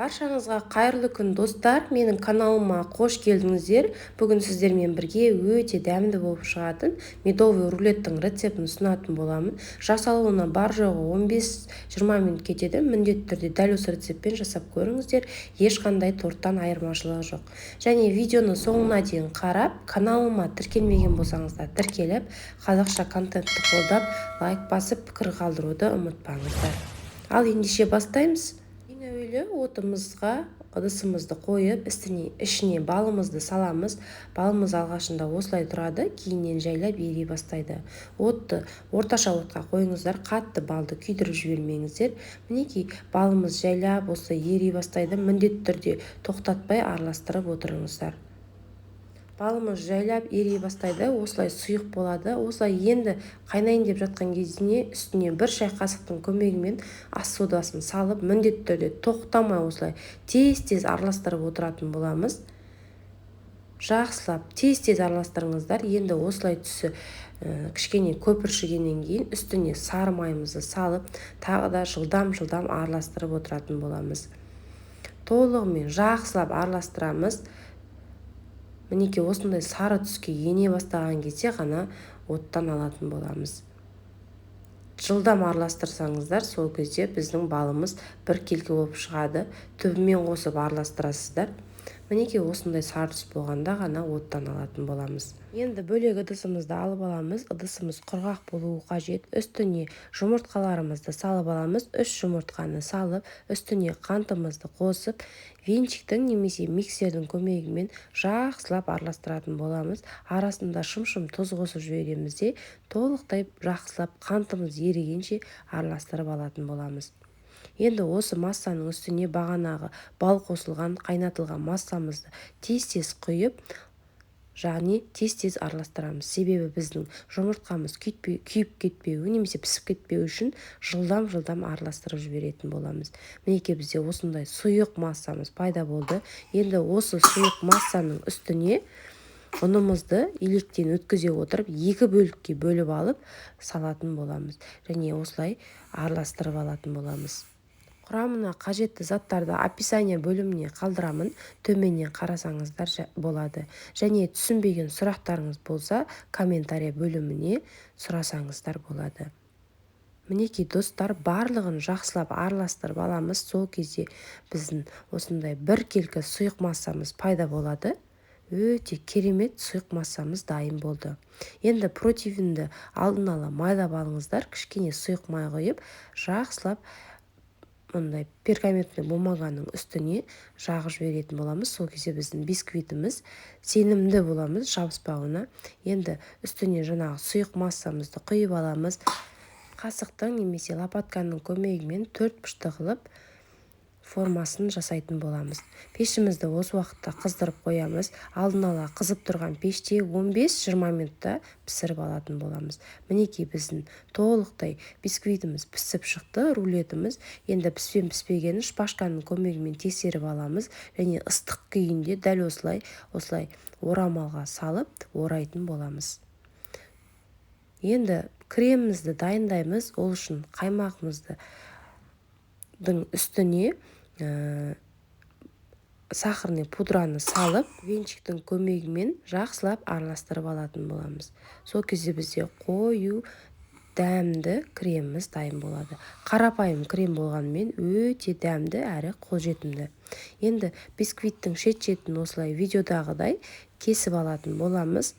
Баршаңызға қайырлы күн достар, менің каналыма қош келдіңіздер. Бүгін сіздермен бірге өте дәмді болып шығатын медовый рулеттің рецептін ұсынатын боламын. Жасалуына бар жоғы 15-20 минут кетеді. Міндетті түрде дәл осы рецептпен жасап көріңіздер. Ешқандай торттан айырмашылығы жоқ. Және видеоны соңына дейін қарап, каналыма тіркелмеген болсаңыздар тіркеліп, қазақша контентті қолдап, лайк басып, пікір қалдыруды ұмытпаңыздар. Ал ендеше бастаймыз. Әуелі отымызға ыдысымызды қойып, ішіне балымызды саламыз. Балымыз алғашында осылай тұрады, кейіннен жайлап ери бастайды. Отты орташа отқа қойыңыздар, қатты балды күйдіріп жібермеңіздер. Мінекей балымыз жайлап осылай ери бастайды. Міндетті түрде тоқтатпай араластырып отырыңыздар. Балымыз жайлап ери бастайды, осылай сұйық болады. Осылай енді қайнайын деп жатқан кезіне үстіне бір шай қасықтың көмегімен ас содасын салып, міндетті түрде тоқтамай осылай тез-тез араластырып отыратын боламыз. Жақсылап тез-тез араластырыңыздар. Енді осылай түсі кішкене көпіршігеннен кейін үстіне сары майымызды салып, тағы да жылдам-жылдам араластырып отыратын боламыз. Толығымен жақсылап араластырамыз. Мінекей осындай сары түске ене бастаған кезде ғана оттан алатын боламыз. Жылдам араластырсаңыздар, сол кезде біздің балымыз бір келкі болып шығады. Түбімен қосып араластырасыздар. Мінекей осындай сары түс болғанда ғана оттан алатын боламыз. Енді бөлек ыдысымызды алып аламыз. Ыдысымыз құрғақ болуы қажет. Үстіне жұмыртқаларымызды салып аламыз. 3 жұмыртқаны салып, үстіне қантымызды қосып, венчиктің немесе миксердің көмегімен жақсылап араластыратын боламыз. Арасында шым-шым тұз қосып жібереміз де, толықтай жақсылап қантымыз ерігенше араластырып алатын боламыз. Енді осы массаның үстіне бағанағы бал қосылған, қайнатылған массамызды тез-тез құйып, яғни тез-тез араластырамыз. Себебі біздің жұмыртқамыз күйіп кетпеуі немесе пісіп кетпеуі үшін жылдам-жылдам араластырып жіберетін боламыз. Мінекей бізде осындай сұйық массамыз пайда болды. Енді осы сұйық массаның үстіне ұнымызды електен өткізе отырып, 2 бөлікке бөліп алып салатын боламыз. Және осылай араластырып алатын боламыз. Құрамына қажетті заттарды описание бөліміне қалдырамын, төменнен қарасаңыздар болады. Және түсінбеген сұрақтарыңыз болса, комментарий бөліміне сұрасаңыздар болады. Мінекей достар, барлығын жақсылап араластырып аламыз. Сол кезде біздің осындай бір келкі сұйық массамыз пайда болады. Өте керемет сұйық массамыз дайын болды. Енді протеинді алдын ала майлап алыңыздар, кішкене сұйық май құйып, жақсылап мұндай пергаментный бумаганың үстіне жағып жіберетін боламыз. Сол кезде біздің бисквитіміз сенімді боламыз жабыспауына. Енді үстіне жаңағы сұйық массамызды құйып аламыз. Қасықтың немесе лопатканың көмегімен 4 бұрышты қылып формасын жасайтын боламыз. Пешімізді осы уақытта қыздырып қоямыз. Алдын ала қызып тұрған пеште 15-20 минутта пісіріп алатын боламыз. Мінекей біздің толықтай бисквитіміз пісіп шықты, рулетіміз. Енді піспен-піспегенін шпажканың көмегімен тексеріп аламыз. Және ыстық күйінде дәл осылай орамалға салып орайтын боламыз. Енді кремімізді дайындаймыз. Ол үшін қаймағымыздың үстіне сахарный пудраны салып, венчиктің көмегімен жақсылап араластырып алатын боламыз. Сол кезде бізде қою дәмді креміміз дайын болады. Қарапайым крем болғанымен өте дәмді әрі қолжетімді. Енді бисквиттің шет-шетін осылай видеодағыдай кесіп алатын боламыз.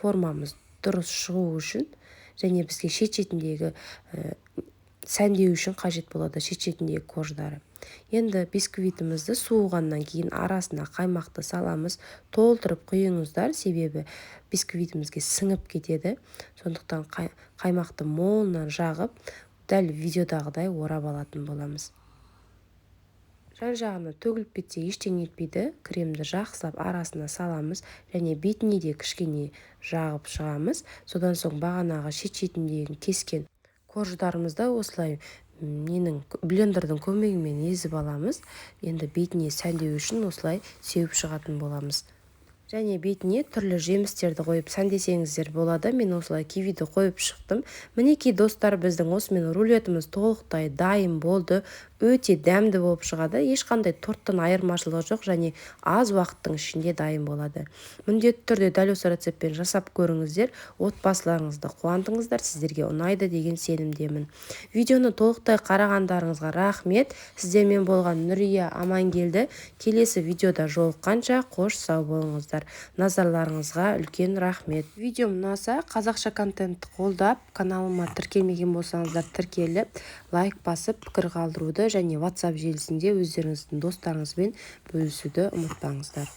Формамыз дұрыс шығу үшін және бізге шет-шетіндегі сәндеу үшін қажет болады шет-шетіндегі кождары. Енді бисквитімізді суығаннан кейін арасына қаймақты саламыз. Толтырып құйыңыздар, себебі бисквитімізге сіңіп кетеді. Сондықтан қаймақты молынан жағып, дәл видеодағыдай орап алатын боламыз. Жан-жағына төгіліп кетсе ештеңе етпейді. Кремді жақсылап арасына саламыз және бетіне де кішкене жағып шығамыз. Содан соң бағанағы шет-шетіндегі кескен кождарымызды осылай блендердің көмегімен езіп аламыз. Енді бетіне сәндеу үшін осылай сеуіп шығатын боламыз. Және бетіне түрлі жемістерді қойып сәндесеңіздер болады. Мен осылай кивиді қойып шықтым. Мінекей достар, біздің осымен рулетіміз толықтай дайын болды. өте дәмді болып шығады. Ешқандай торттан айырмашылығы жоқ және аз уақыттың ішінде дайын болады. Міндетті түрде дәл осы рецептпен жасап көріңіздер. Отбасыларыңызды қуантыңыздар, сіздерге ұнайды деген сенімдемін. Видеоны толықтай қарағандарыңызға рахмет. Сіздермен болған Нұрия Амангелді. Келесі видеода жолыққанша қош сау болыңыздар. Назарларыңызға үлкен рахмет. Видеом ұнаса, қазақша контентті қолдап, каналыма тіркелмеген болсаңыздар тіркеліп, лайк басып, пікір қалдыруды және WhatsApp желісінде өздеріңіздің достарыңызбен бөлісуді ұмытпаңыздар.